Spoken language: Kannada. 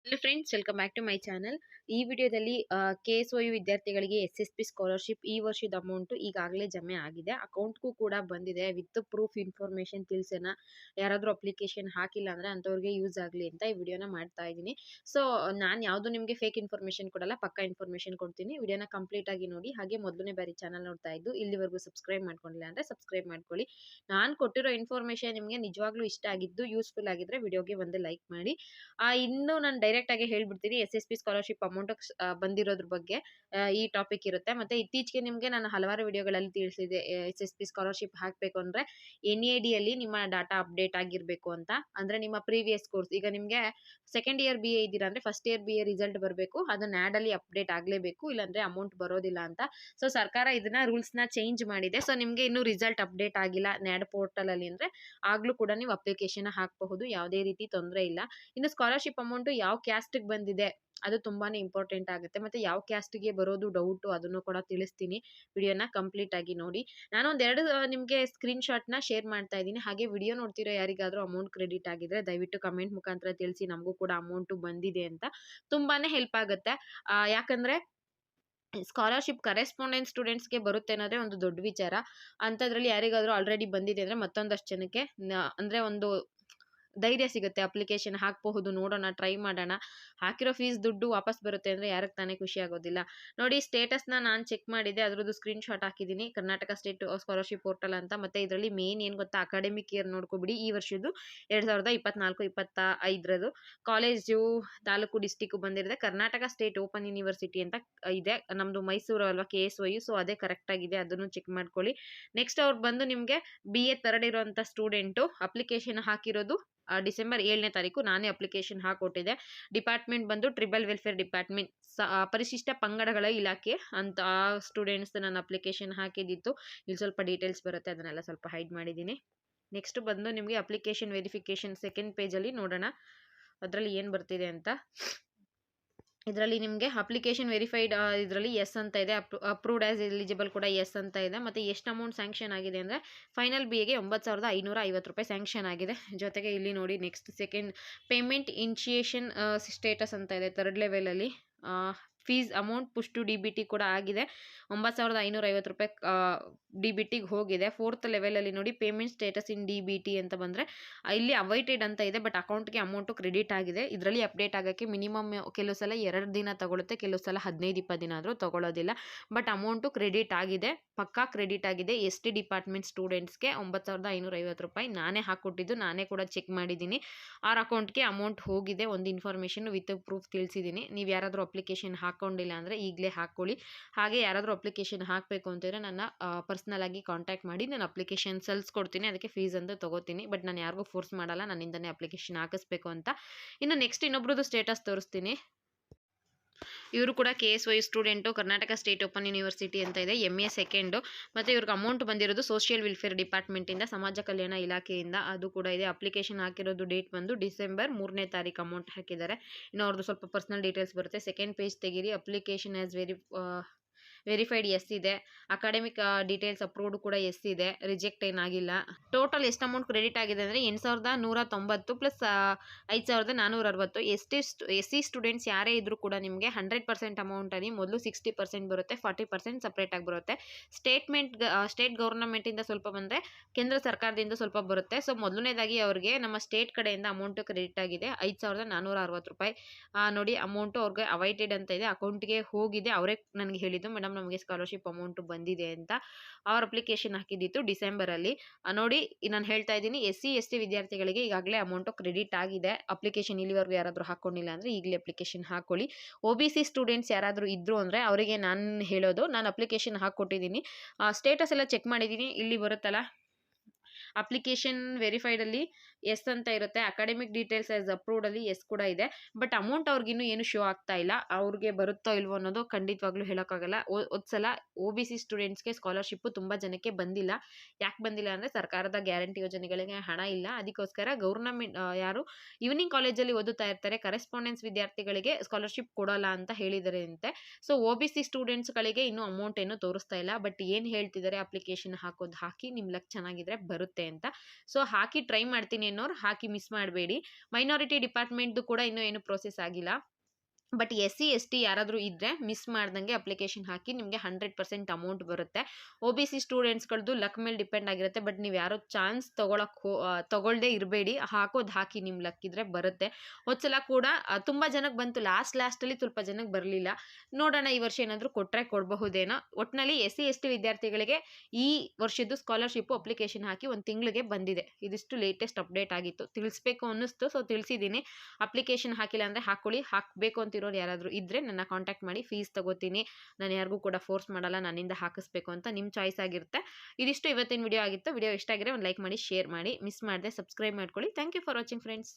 Hello friends, welcome back to my channel. ಈ ವಿಡಿಯೋದಲ್ಲಿ KSYU ವಿದ್ಯಾರ್ಥಿಗಳಿಗೆ SSP ಸ್ಕಾಲರ್ಶಿಪ್ ಈ ವರ್ಷದ ಅಮೌಂಟ್ ಈಗಾಗಲೇ ಜಮೆ ಆಗಿದೆ. ಅಕೌಂಟ್ಗೂ ಕೂಡ ಬಂದಿದೆ. ವಿತ್ ಪ್ರೂಫ್ ಇನ್ಫಾರ್ಮೇಶನ್ ತಿಳಿಸೋಣ. ಯಾರಾದರೂ ಅಪ್ಲಿಕೇಶನ್ ಹಾಕಿಲ್ಲ ಅಂದರೆ ಅಂಥವ್ರಿಗೆ ಯೂಸ್ ಆಗಲಿ ಅಂತ ಈ ವಿಡಿಯೋನ ಮಾಡ್ತಾ ಇದ್ದೀನಿ. ಸೊ ನಾನು ಯಾವುದು ನಿಮಗೆ ಫೇಕ್ ಇನ್ಫಾರ್ಮೇಶನ್ ಕೊಡಲ್ಲ, ಪಕ್ಕಾ ಇನ್ಫಾರ್ಮೇಶನ್ ಕೊಡ್ತೀನಿ. ವಿಡಿಯೋನ ಕಂಪ್ಲೀಟ್ ಆಗಿ ನೋಡಿ. ಹಾಗೆ ಮೊದಲನೇ ಬಾರಿ ಚಾನಲ್ ನೋಡ್ತಾ ಇದ್ದು ಇಲ್ಲಿವರೆಗೂ ಸಬ್ಸ್ಕ್ರೈಬ್ ಮಾಡ್ಕೊಂಡಿಲ್ಲ ಅಂದರೆ ಸಬ್ಸ್ಕ್ರೈಬ್ ಮಾಡ್ಕೊಳ್ಳಿ. ನಾನು ಕೊಟ್ಟಿರೋ ಇನ್ಫಾರ್ಮೇಶನ್ ನಿಮಗೆ ನಿಜವಾಗ್ಲೂ ಇಷ್ಟ ಆಗಿದ್ದು ಯೂಸ್ಫುಲ್ ಆಗಿದ್ರೆ ವಿಡಿಯೋಗೆ ಒಂದು ಲೈಕ್ ಮಾಡಿ. ಇನ್ನು ನಾನು ಡೈರೆಕ್ಟ್ ಆಗಿ ಹೇಳ್ಬಿಡ್ತೀನಿ SSP ಸ್ಕಾಲರ್ಶಿಪ್ ಅಮೌಂಟ್ ಬಂದಿರೋದ್ರ ಬಗ್ಗೆ ಈ ಟಾಪಿಕ್ ಇರುತ್ತೆ. ಮತ್ತೆ ಇತ್ತೀಚೆಗೆ ನಿಮಗೆ ನಾನು ಹಲವಾರು ವಿಡಿಯೋಗಳಲ್ಲಿ ತಿಳಿಸಿದೆ SSP ಸ್ಕಾಲರ್ಶಿಪ್ ಹಾಕಬೇಕು ಅಂದರೆ NAD ಅಲ್ಲಿ ನಿಮ್ಮ ಡಾಟಾ ಅಪ್ಡೇಟ್ ಆಗಿರಬೇಕು ಅಂತ. ಅಂದರೆ ನಿಮ್ಮ ಪ್ರೀವಿಯಸ್ ಕೋರ್ಸ್, ಈಗ ನಿಮಗೆ ಸೆಕೆಂಡ್ ಇಯರ್ BA ಇದ್ದೀರಾ ಅಂದರೆ ಫಸ್ಟ್ ಇಯರ್ BA ರಿಸಲ್ಟ್ ಬರಬೇಕು, ಅದನ್ನ NAD ಅಲ್ಲಿ ಅಪ್ಡೇಟ್ ಆಗಲೇಬೇಕು, ಇಲ್ಲಾಂದರೆ ಅಮೌಂಟ್ ಬರೋದಿಲ್ಲ ಅಂತ. ಸೊ ಸರ್ಕಾರ ಇದನ್ನ ರೂಲ್ಸ್ನ ಚೇಂಜ್ ಮಾಡಿದೆ. ಸೊ ನಿಮಗೆ ಇನ್ನೂ ರಿಸಲ್ಟ್ ಅಪ್ಡೇಟ್ ಆಗಿಲ್ಲ NAD ಪೋರ್ಟಲ್ ಅಲ್ಲಿ ಅಂದರೆ ಆಗ್ಲೂ ಕೂಡ ನೀವು ಅಪ್ಲಿಕೇಶನ್ ಹಾಕಬಹುದು, ಯಾವುದೇ ರೀತಿ ತೊಂದರೆ ಇಲ್ಲ. ಇನ್ನು ಸ್ಕಾಲರ್ಶಿಪ್ ಅಮೌಂಟ್ ಯಾವ ಕ್ಯಾಸ್ಟ್ಗೆ ಬಂದಿದೆ ಅದು ತುಂಬಾನೇ ಇಂಪಾರ್ಟೆಂಟ್ ಆಗುತ್ತೆ. ಮತ್ತೆ ಯಾವ ಕ್ಯಾಸ್ಟ್ಗೆ ಬರೋದು ಡೌಟು ಅದನ್ನು ಕೂಡ ತಿಳಿಸ್ತೀನಿ. ವಿಡಿಯೋನ ಕಂಪ್ಲೀಟ್ ಆಗಿ ನೋಡಿ. ನಾನು ಒಂದೆರಡು ನಿಮಗೆ ಸ್ಕ್ರೀನ್ ಶಾಟ್ನ ಶೇರ್ ಮಾಡ್ತಾ ಇದ್ದೀನಿ. ಹಾಗೆ ವಿಡಿಯೋ ನೋಡ್ತಿರೋ ಯಾರಿಗಾದರೂ ಅಮೌಂಟ್ ಕ್ರೆಡಿಟ್ ಆಗಿದ್ರೆ ದಯವಿಟ್ಟು ಕಮೆಂಟ್ ಮುಖಾಂತರ ತಿಳಿಸಿ, ನಮಗೂ ಕೂಡ ಅಮೌಂಟು ಬಂದಿದೆ ಅಂತ. ತುಂಬಾನೇ ಹೆಲ್ಪ್ ಆಗುತ್ತೆ. ಯಾಕಂದ್ರೆ ಸ್ಕಾಲರ್ಶಿಪ್ ಕರೆಸ್ಪಾಂಡೆಂಟ್ ಸ್ಟೂಡೆಂಟ್ಸ್ಗೆ ಬರುತ್ತೆ ಅನ್ನೋದೇ ಒಂದು ದೊಡ್ಡ ವಿಚಾರ. ಅಂಥದ್ರಲ್ಲಿ ಯಾರಿಗಾದರೂ ಆಲ್ರೆಡಿ ಬಂದಿದೆ ಅಂದರೆ ಮತ್ತೊಂದಷ್ಟು ಜನಕ್ಕೆ ಅಂದರೆ ಒಂದು ಧೈರ್ಯ ಸಿಗುತ್ತೆ, ಅಪ್ಲಿಕೇಶನ್ ಹಾಕಬಹುದು, ನೋಡೋಣ, ಟ್ರೈ ಮಾಡೋಣ, ಹಾಕಿರೋ ಫೀಸ್ ದುಡ್ಡು ವಾಪಸ್ ಬರುತ್ತೆ ಅಂದರೆ ಯಾರಿಗೆ ತಾನೇ ಖುಷಿ ಆಗೋದಿಲ್ಲ. ನೋಡಿ, ಸ್ಟೇಟಸ್ನ ನಾನು ಚೆಕ್ ಮಾಡಿದೆ, ಅದರದ್ದು ಸ್ಕ್ರೀನ್ ಶಾಟ್ ಹಾಕಿದ್ದೀನಿ, ಕರ್ನಾಟಕ ಸ್ಟೇಟ್ ಸ್ಕಾಲರ್ಶಿಪ್ ಪೋರ್ಟಲ್ ಅಂತ. ಮತ್ತು ಇದರಲ್ಲಿ ಮೇನ್ ಏನು ಗೊತ್ತಾ, ಅಕಾಡೆಮಿಕ್ ಇಯರ್ ನೋಡ್ಕೊಬಿಡಿ, ಈ ವರ್ಷದ್ದು 2024-25 ಕಾಲೇಜು, ತಾಲೂಕು, ಡಿಸ್ಟಿಕ್ಕು ಬಂದಿರುತ್ತೆ. ಕರ್ನಾಟಕ ಸ್ಟೇಟ್ ಓಪನ್ ಯೂನಿವರ್ಸಿಟಿ ಅಂತ ಇದೆ, ನಮ್ಮದು ಮೈಸೂರು ಅಲ್ವಾ KSYU, ಸೊ ಅದೇ ಕರೆಕ್ಟ್ ಆಗಿದೆ, ಅದನ್ನು ಚೆಕ್ ಮಾಡ್ಕೊಳ್ಳಿ. ನೆಕ್ಸ್ಟ್ ಅವ್ರು ಬಂದು ನಿಮಗೆ BA ಥರ್ಡ್ ಇರೋಂಥ ಸ್ಟೂಡೆಂಟು ಅಪ್ಲಿಕೇಶನ್ ಹಾಕಿರೋದು ಡಿಸೆಂಬರ್ 7ನೇ ತಾರೀಕು ನಾನೇ ಅಪ್ಲಿಕೇಶನ್ ಹಾಕೊಟ್ಟಿದ್ದೆ. ಡಿಪಾರ್ಟ್ಮೆಂಟ್ ಬಂದು ಟ್ರಿಬಲ್ ವೆಲ್ಫೇರ್ ಡಿಪಾರ್ಟ್ಮೆಂಟ್, ಪರಿಶಿಷ್ಟ ಪಂಗಡಗಳ ಇಲಾಖೆ ಅಂತ ಸ್ಟೂಡೆಂಟ್ಸ್ ನಾನು ಅಪ್ಲಿಕೇಶನ್ ಹಾಕಿದ್ದಿತ್ತು. ಇಲ್ಲಿ ಸ್ವಲ್ಪ ಡೀಟೇಲ್ಸ್ ಬರುತ್ತೆ, ಅದನ್ನೆಲ್ಲ ಸ್ವಲ್ಪ ಹೈಡ್ ಮಾಡಿದ್ದೀನಿ. ನೆಕ್ಸ್ಟ್ ಬಂದು ನಿಮಗೆ ಅಪ್ಲಿಕೇಶನ್ ವೆರಿಫಿಕೇಷನ್ ಸೆಕೆಂಡ್ ಪೇಜಲ್ಲಿ ನೋಡೋಣ ಅದರಲ್ಲಿ ಏನು ಬರ್ತಿದೆ ಅಂತ. ಇದರಲ್ಲಿ ನಿಮಗೆ ಅಪ್ಲಿಕೇಶನ್ ವೆರಿಫೈಡ್ ಇದರಲ್ಲಿ ಎಸ್ ಅಂತ ಇದೆ, ಅಪ್ರೂವ್ಡ್ ಆಸ್ ಎಲಿಜಿಬಲ್ ಕೂಡ ಎಸ್ ಅಂತ ಇದೆ. ಮತ್ತು ಎಷ್ಟು ಅಮೌಂಟ್ ಸ್ಯಾಂಕ್ಷನ್ ಆಗಿದೆ ಅಂದರೆ ಫೈನಲ್ BAಗೆ 9,550 ರೂಪಾಯಿ ಸ್ಯಾಂಕ್ಷನ್ ಆಗಿದೆ. ಜೊತೆಗೆ ಇಲ್ಲಿ ನೋಡಿ, next second payment initiation status ಅಂತ ಇದೆ ಥರ್ಡ್ ಲೆವೆಲಲ್ಲಿ. Fees amount push to DBT ಕೂಡ ಆಗಿದೆ, 9,550 ರೂಪಾಯಿ DBTಗೆ ಹೋಗಿದೆ. ಫೋರ್ತ್ ಲೆವೆಲಲ್ಲಿ ನೋಡಿ, ಪೇಮೆಂಟ್ ಸ್ಟೇಟಸ್ ಇನ್ DBT ಅಂತ ಬಂದರೆ ಇಲ್ಲಿ ಅವೈಟೆಡ್ ಅಂತ ಇದೆ, ಬಟ್ ಅಕೌಂಟ್ಗೆ ಅಮೌಂಟು ಕ್ರೆಡಿಟ್ ಆಗಿದೆ. ಇದರಲ್ಲಿ ಅಪ್ಡೇಟ್ ಆಗೋಕ್ಕೆ ಮಿನಿಮಮ್ ಕೆಲವು ಸಲ 2 ದಿನ ತಗೊಳುತ್ತೆ, ಕೆಲವು ಸಲ 15-20 ದಿನ ಆದರೂ ತಗೊಳ್ಳೋದಿಲ್ಲ. ಬಟ್ ಅಮೌಂಟು ಕ್ರೆಡಿಟ್ ಆಗಿದೆ, ಪಕ್ಕಾ ಕ್ರೆಡಿಟ್ ಆಗಿದೆ. ST ಡಿಪಾರ್ಟ್ಮೆಂಟ್ ಸ್ಟೂಡೆಂಟ್ಸ್ಗೆ 9,550 ರೂಪಾಯಿ ನಾನೇ ಹಾಕ್ಕೊಟ್ಟಿದ್ದು, ನಾನೇ ಕೂಡ ಚೆಕ್ ಮಾಡಿದ್ದೀನಿ. ಅವ್ರ ಅಕೌಂಟ್ಗೆ ಅಮೌಂಟ್ ಹೋಗಿದೆ, ಒಂದು ಇನ್ಫಾರ್ಮೇಷನ್ ವಿತ್ ಪ್ರೂಫ್ ತಿಳಿಸಿದ್ದೀನಿ. ನೀವು ಯಾರಾದರೂ ಅಪ್ಲಿಕೇಶನ್ ಹಾಕ್ಕೊಂಡಿಲ್ಲ ಅಂದರೆ ಈಗಲೇ ಹಾಕ್ಕೊಳ್ಳಿ. ಹಾಗೆ ಯಾರಾದರೂ ಅಪ್ಲಿಕೇಶನ್ ಹಾಕಬೇಕು ಅಂತಂದರೆ ನನ್ನ ಪರ್ಸ್ನಲ್ ಆಗಿ ಕಾಂಟ್ಯಾಕ್ಟ್ ಮಾಡಿ, ನಾನು ಅಪ್ಲಿಕೇಶನ್ ಸಲ್ಲಿಸ್ಕೊಡ್ತೀನಿ, ಅದಕ್ಕೆ ಫೀಸ್ ಅಂತ ತೊಗೋತೀನಿ. ಬಟ್ ನಾನು ಯಾರಿಗೂ ಫೋರ್ಸ್ ಮಾಡಲ್ಲ ನನ್ನಿಂದನೇ ಅಪ್ಲಿಕೇಶನ್ ಹಾಕಿಸ್ಬೇಕು ಅಂತ. ಇನ್ನು ನೆಕ್ಸ್ಟ್ ಇನ್ನೊಬ್ರದ್ದು ಸ್ಟೇಟಸ್ ತೋರಿಸ್ತೀನಿ. ಇವರು ಕೂಡ KSYU student, Karnataka state open university ಅಂತ ಇದೆ, MA ಸೆಕೆಂಡು. ಮತ್ತು ಇವ್ರಿಗೆ ಅಮೌಂಟ್ ಬಂದಿರೋದು ಸೋಷಿಯಲ್ ವೆಲ್ಫೇರ್ ಡಿಪಾರ್ಟ್ಮೆಂಟಿಂದ, ಸಮಾಜ ಕಲ್ಯಾಣ ಇಲಾಖೆಯಿಂದ, ಅದು ಕೂಡ ಇದೆ. ಅಪ್ಲಿಕೇಶನ್ ಹಾಕಿರೋದು ಡೇಟ್ ಬಂದು ಡಿಸೆಂಬರ್ 3ನೇ ತಾರೀಕು ಅಮೌಂಟ್ ಹಾಕಿದ್ದಾರೆ. ಇನ್ನು ಅವ್ರದ್ದು ಸ್ವಲ್ಪ ಪರ್ಸನಲ್ ಡೀಟೇಲ್ಸ್ ಬರುತ್ತೆ. ಸೆಕೆಂಡ್ ಪೇಜ್ ತೆಗೀರಿ. ಅಪ್ಲಿಕೇಶನ್ ಆಸ್ ವೆರಿಫೈಡ್ ಎಸ್ ಇದೆ, ಅಕಾಡೆಮಿಕ್ ಡೀಟೇಲ್ಸ್ ಅಪ್ರೂವ್ಡ್ ಕೂಡ ಎಸ್ ಇದೆ, ರಿಜೆಕ್ಟ್ ಏನಾಗಿಲ್ಲ. ಟೋಟಲ್ ಎಷ್ಟು ಅಮೌಂಟ್ ಕ್ರೆಡಿಟ್ ಆಗಿದೆ ಅಂದರೆ 8,190 ಪ್ಲಸ್ 5,460. SC ಸ್ಟೂಡೆಂಟ್ಸ್ ಯಾರೇ ಇದ್ರೂ ಕೂಡ ನಿಮಗೆ 100% ಅಮೌಂಟಲ್ಲಿ ಮೊದಲು 60% ಬರುತ್ತೆ, 40% ಸಪ್ರೇಟಾಗಿ ಬರುತ್ತೆ. ಸ್ಟೇಟ್ ಗೌರ್ನಮೆಂಟಿಂದ ಸ್ವಲ್ಪ ಬಂದರೆ ಕೇಂದ್ರ ಸರ್ಕಾರದಿಂದ ಸ್ವಲ್ಪ ಬರುತ್ತೆ. ಸೊ ಮೊದಲನೇದಾಗಿ ಅವ್ರಿಗೆ ನಮ್ಮ ಸ್ಟೇಟ್ ಕಡೆಯಿಂದ ಅಮೌಂಟು ಕ್ರೆಡಿಟ್ ಆಗಿದೆ 5,460 ರೂಪಾಯಿ. ನೋಡಿ, ಅಮೌಂಟು ಅವ್ರಿಗೆ ಅವೈಟೆಡ್ ಅಂತ ಇದೆ, ಅಕೌಂಟ್ಗೆ ಹೋಗಿದೆ. ಅವರೇ ನನಗೆ ಹೇಳಿದ್ದು, ಮೇಡಮ್ ನಮಗೆ ಸ್ಕಾಲರ್ಶಿಪ್ ಅಮೌಂಟು ಬಂದಿದೆ ಅಂತ. ಅವ್ರ ಅಪ್ಲಿಕೇಶನ್ ಹಾಕಿದ್ದಿತ್ತು ಡಿಸೆಂಬರಲ್ಲಿ. ನೋಡಿ, ನಾನು ಹೇಳ್ತಾ ಇದ್ದೀನಿ, SC ST ವಿದ್ಯಾರ್ಥಿಗಳಿಗೆ ಈಗಾಗಲೇ ಅಮೌಂಟು ಕ್ರೆಡಿಟ್ ಆಗಿದೆ. ಅಪ್ಲಿಕೇಶನ್ ಇಲ್ಲಿವರೆಗೂ ಯಾರಾದರೂ ಹಾಕ್ಕೊಂಡಿಲ್ಲ ಅಂದರೆ ಈಗಲೇ ಅಪ್ಲಿಕೇಶನ್ ಹಾಕ್ಕೊಳ್ಳಿ. OBC ಸ್ಟೂಡೆಂಟ್ಸ್ ಯಾರಾದರೂ ಇದ್ದರು ಅಂದರೆ ಅವರಿಗೆ ನಾನು ಹೇಳೋದು, ನಾನು ಅಪ್ಲಿಕೇಶನ್ ಹಾಕ್ಕೊಟ್ಟಿದ್ದೀನಿ, ಸ್ಟೇಟಸ್ ಎಲ್ಲ ಚೆಕ್ ಮಾಡಿದ್ದೀನಿ. ಇಲ್ಲಿ ಬರುತ್ತಲ್ಲ ಅಪ್ಲಿಕೇಶನ್ ವೆರಿಫೈಡಲ್ಲಿ ಎಸ್ ಅಂತ ಇರುತ್ತೆ, ಅಕಾಡೆಮಿಕ್ ಡೀಟೇಲ್ಸ್ ಆಸ್ ಅಪ್ರೂವ್ಡಲ್ಲಿ ಎಸ್ ಕೂಡ ಇದೆ. ಬಟ್ ಅಮೌಂಟ್ ಅವ್ರಿಗಿನ್ನೂ ಏನು ಶೋ ಆಗ್ತಾ ಇಲ್ಲ. ಅವ್ರಿಗೆ ಬರುತ್ತೋ ಇಲ್ವೋ ಅನ್ನೋದು ಖಂಡಿತವಾಗ್ಲೂ ಹೇಳೋಕ್ಕಾಗಲ್ಲ. ಸಲ OBC ಸ್ಟೂಡೆಂಟ್ಸ್ಗೆ ಸ್ಕಾಲರ್ಶಿಪ್ಪು ತುಂಬ ಜನಕ್ಕೆ ಬಂದಿಲ್ಲ. ಯಾಕೆ ಬಂದಿಲ್ಲ ಅಂದರೆ ಸರ್ಕಾರದ ಗ್ಯಾರಂಟಿ ಯೋಜನೆಗಳಿಗೆ ಹಣ ಇಲ್ಲ, ಅದಕ್ಕೋಸ್ಕರ ಗೌರ್ನಮೆಂಟ್ ಯಾರು ಈವ್ನಿಂಗ್ ಕಾಲೇಜಲ್ಲಿ ಓದುತ್ತಾ ಇರ್ತಾರೆ ಕರೆಸ್ಪಾಂಡೆನ್ಸ್ ವಿದ್ಯಾರ್ಥಿಗಳಿಗೆ ಸ್ಕಾಲರ್ಶಿಪ್ ಕೊಡೋಲ್ಲ ಅಂತ ಹೇಳಿದ್ದಾರೆ ಅಂತೆ. ಸೊ OBC ಸ್ಟೂಡೆಂಟ್ಸ್ಗಳಿಗೆ ಇನ್ನೂ ಅಮೌಂಟ್ ಏನು ತೋರಿಸ್ತಾ ಇಲ್ಲ. ಬಟ್ ಏನು ಹೇಳ್ತಿದ್ದಾರೆ, ಅಪ್ಲಿಕೇಶನ್ ಹಾಕೋದು ಹಾಕಿ, ನಿಮ್ಮ ಲಕ್ ಚೆನ್ನಾಗಿದ್ರೆ ಬರುತ್ತೆ ಅಂತ. ಸೊ ಹಾಕಿ ಟ್ರೈ ಮಾಡ್ತೀನಿ ಅನ್ನೋರು ಹಾಕಿ ಮಿಸ್ ಮಾಡಬೇಡಿ. ಮೈನಾರಿಟಿ ಡಿಪಾರ್ಟ್ಮೆಂಟ್ದು ಕೂಡ ಇನ್ನೂ ಏನು ಪ್ರೋಸೆಸ್ ಆಗಿಲ್ಲ. ಬಟ್ SC ST ಯಾರಾದರೂ ಇದ್ದರೆ ಮಿಸ್ ಮಾಡ್ದಂಗೆ ಅಪ್ಲಿಕೇಶನ್ ಹಾಕಿ, ನಿಮಗೆ 100% ಅಮೌಂಟ್ ಬರುತ್ತೆ. OBC ಸ್ಟೂಡೆಂಟ್ಸ್‌ಗಳದ್ದು ಲಕ್ ಮೇಲೆ ಡಿಪೆಂಡ್ ಆಗಿರುತ್ತೆ. ಬಟ್ ನೀವು ಯಾರೋ ಚಾನ್ಸ್ ತಗೊಳ್ಳದೇ ಇರಬೇಡಿ. ಹಾಕಿ ನಿಮ್ಮ ಲಕ್ ಇದ್ರೆ ಬರುತ್ತೆ. ಹೋದ್ಸಲ ಕೂಡ ತುಂಬ ಜನಕ್ಕೆ ಬಂತು, ಲಾಸ್ಟಲ್ಲಿ ಸ್ವಲ್ಪ ಜನಕ್ಕೆ ಬರಲಿಲ್ಲ. ನೋಡೋಣ ಈ ವರ್ಷ ಏನಾದರೂ ಕೊಟ್ಟರೆ ಕೊಡಬಹುದೇನೋ. ಒಟ್ಟಿನಲ್ಲಿ SC ST ವಿದ್ಯಾರ್ಥಿಗಳಿಗೆ ಈ ವರ್ಷದ್ದು ಸ್ಕಾಲರ್ಶಿಪ್ಪು ಅಪ್ಲಿಕೇಶನ್ ಹಾಕಿ 1 ತಿಂಗಳಿಗೆ ಬಂದಿದೆ. ಇದಿಷ್ಟು ಲೇಟೆಸ್ಟ್ ಅಪ್ಡೇಟ್ ಆಗಿತ್ತು. ತಿಳಿಸ್ಬೇಕು ಅನ್ನಿಸ್ತು, ಸೊ ತಿಳಿಸಿದ್ದೀನಿ. ಅಪ್ಲಿಕೇಶನ್ ಹಾಕಿಲ್ಲ ಅಂದರೆ ಹಾಕ್ಕೊಳ್ಳಿ. ಹಾಕಬೇಕು ಅಂತಿರೋರು ಯಾರಾದರೂ ಇದ್ದರೆ ನನ್ನ ಕಾಂಟ್ಯಾಕ್ಟ್ ಮಾಡಿ. ಫೀಸ್ ತಗೋತೀನಿ. ನಾನು ಯಾರಿಗೂ ಕೂಡ ಫೋರ್ಸ್ ಮಾಡಲ್ಲ ನನ್ನಿಂದ ಹಾಕಿಸ್ಬೇಕು ಅಂತ. ನಿಮ್ಮ ಚಾಯ್ಸ್ ಆಗಿರುತ್ತೆ. ಇದಿಷ್ಟು ಇವತ್ತಿನ ವಿಡಿಯೋ ಆಗಿತ್ತು. ವಿಡಿಯೋ ಇಷ್ಟ ಆಗಿದ್ರೆ ಒಂದು ಲೈಕ್ ಮಾಡಿ, ಶೇರ್ ಮಾಡಿ, ಮಿಸ್ ಮಾಡದೆ ಸಬ್ಸ್ಕ್ರೈಬ್ ಮಾಡ್ಕೊಳ್ಳಿ. Thank you for watching friends.